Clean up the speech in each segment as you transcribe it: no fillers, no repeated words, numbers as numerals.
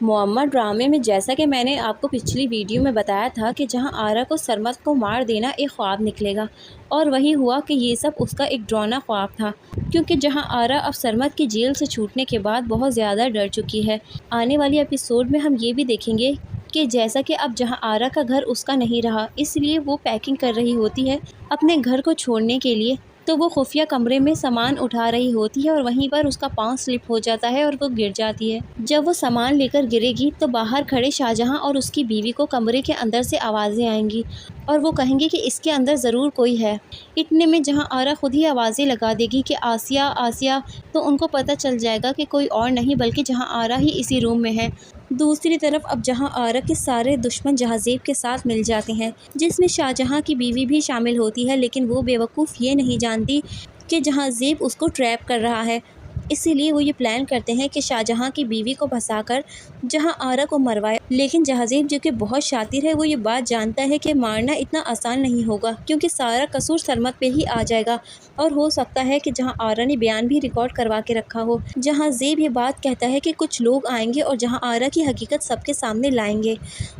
मुअम्मा ड्रामे में जैसा कि मैंने आपको पिछली वीडियो में बताया था कि जहां आरा को सरमद को मार देना एक ख्वाब निकलेगा, और वही हुआ कि ये सब उसका एक डरावना ख्वाब था। क्योंकि जहां आरा अब सरमद की जेल से छूटने के बाद बहुत ज़्यादा डर चुकी है। आने वाली एपिसोड में हम ये भी देखेंगे कि जैसा कि अब जहां आरा का घर उसका नहीं रहा, इसलिए वो पैकिंग कर रही होती है अपने घर को छोड़ने के लिए। तो वो खुफिया कमरे में सामान उठा रही होती है और वहीं पर उसका पाँव स्लिप हो जाता है और वो गिर जाती है। जब वो सामान लेकर गिरेगी तो बाहर खड़े शाहजहां और उसकी बीवी को कमरे के अंदर से आवाज़ें आएंगी और वो कहेंगे कि इसके अंदर ज़रूर कोई है। इतने में जहां आरा खुद ही आवाज़ें लगा देगी कि आसिया आसिया, तो उनको पता चल जाएगा कि कोई और नहीं बल्कि जहां आरा ही इसी रूम में है। दूसरी तरफ अब जहां आरा के सारे दुश्मन जहाज़ेब के साथ मिल जाते हैं, जिसमें शाहजहां की बीवी भी शामिल होती है, लेकिन वो बेवकूफ़ ये नहीं जानती कि जहाज़ेब उसको ट्रैप कर रहा है। इसीलिए वो ये प्लान करते हैं कि शाहजहां की बीवी को फंसाकर जहां आरा को मरवाए। लेकिन जहाज़ेब जो कि बहुत शातिर है, वो ये बात जानता है कि मारना इतना आसान नहीं होगा, क्योंकि सारा कसूर सरमद पे ही आ जाएगा और हो सकता है कि जहां आरा ने बयान भी रिकॉर्ड करवा के रखा हो। जहाज़ेब ये बात कहता है कि कुछ लोग आएंगे और जहां आरा की हकीकत सबके सामने लाएंगे।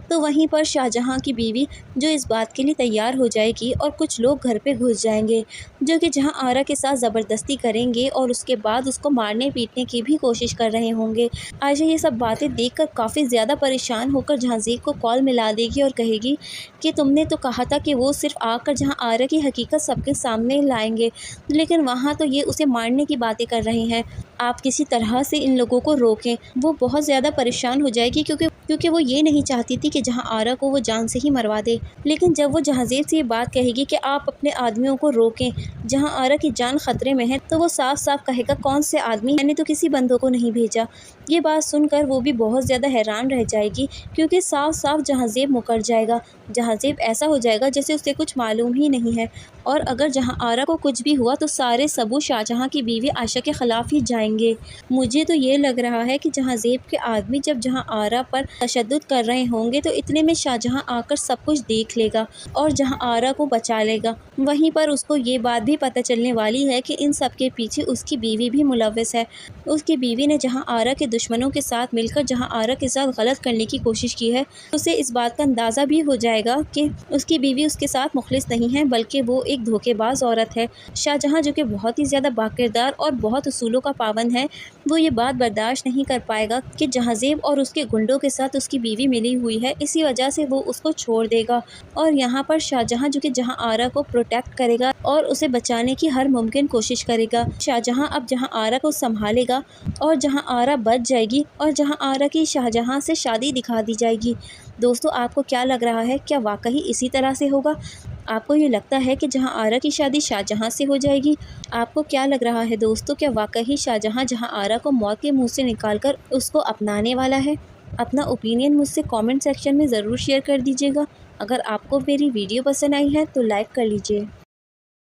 तो वहीं पर शाहजहां की बीवी जो इस बात के लिए तैयार हो जाएगी और कुछ लोग घर पे घुस जाएंगे, जो कि जहां आरा के साथ ज़बरदस्ती करेंगे और उसके बाद उसको मारने पीटने की भी कोशिश कर रहे होंगे। आयशा ये सब बातें देखकर काफ़ी ज़्यादा परेशान होकर जहाज़ेब को कॉल मिला देगी और कहेगी कि तुमने तो कहा था कि वो सिर्फ आकर जहां आरा की हकीकत सबके सामने लाएंगे, लेकिन वहाँ तो ये उसे मारने की बातें कर रहे हैं। आप किसी तरह से इन लोगों को रोकें। वो बहुत ज़्यादा परेशान हो जाएगी क्योंकि वो ये नहीं चाहती थी कि जहां आरा को वो जान से ही मरवा दे। लेकिन जब वो जहाज़ेब से ये बात कहेगी कि आप अपने आदमियों को रोकें, जहां आरा की जान ख़तरे में है, तो वो साफ साफ कहेगा कौन से आदमी, मैंने तो किसी बंदों को नहीं भेजा। ये बात सुनकर वो भी बहुत ज़्यादा हैरान रह जाएगी, क्योंकि साफ साफ जहाज़ेब मुकर जाएगा। जहाज़ेब ऐसा हो जाएगा जैसे उसे कुछ मालूम ही नहीं है, और अगर जहां आरा को कुछ भी हुआ तो सारे सबूत शाहजहां की बीवी आयशा के ख़िलाफ़ ही जाएंगे। मुझे तो ये लग रहा है कि जहाज़ेब के आदमी जब जहां आरा पर तशद्दुद कर रहे होंगे तो इतने में शाहजहां आकर सब कुछ देख लेगा और जहां आरा को बचा लेगा। वहीं पर उसको ये बात भी पता चलने वाली है कि इन सब के पीछे उसकी बीवी भी मुलव्वस है। उसकी बीवी ने जहां आरा के दुश्मनों के साथ मिलकर जहां आरा के साथ गलत करने की कोशिश की है, उसे इस बात का अंदाज़ा भी हो जाएगा कि उसकी बीवी उसके साथ मुखलिस नहीं है, बल्कि वो एक धोखेबाज औरत है। शाहजहां जो कि बहुत ही ज़्यादा बाकिरदार और बहुत उसूलों का पाबंद है, वो ये बात बर्दाश्त नहीं कर पाएगा कि जहाज़ेब और उसके गुंडों के साथ उसकी बीवी मिली हुई है। इसी वजह से वो उसको छोड़ देगा और यहाँ पर शाहजहां जो कि जहां आरा को प्रोटेक्ट करेगा और उसे बचाने की हर मुमकिन कोशिश करेगा। शाहजहां अब जहां आरा को संभालेगा और जहां आरा बच जाएगी और जहां आरा की शाहजहां से शादी दिखा दी जाएगी। दोस्तों, आपको क्या लग रहा है, क्या वाकई इसी तरह से होगा? आपको ये लगता है कि जहां आरा की शादी शाहजहां से हो जाएगी? आपको क्या लग रहा है दोस्तों, क्या वाकई शाहजहां जहां आरा को मौत के मुंह से निकालकर उसको अपनाने वाला है? अपना ओपिनियन मुझसे कमेंट सेक्शन में ज़रूर शेयर कर दीजिएगा। अगर आपको मेरी वीडियो पसंद आई है तो लाइक कर लीजिए।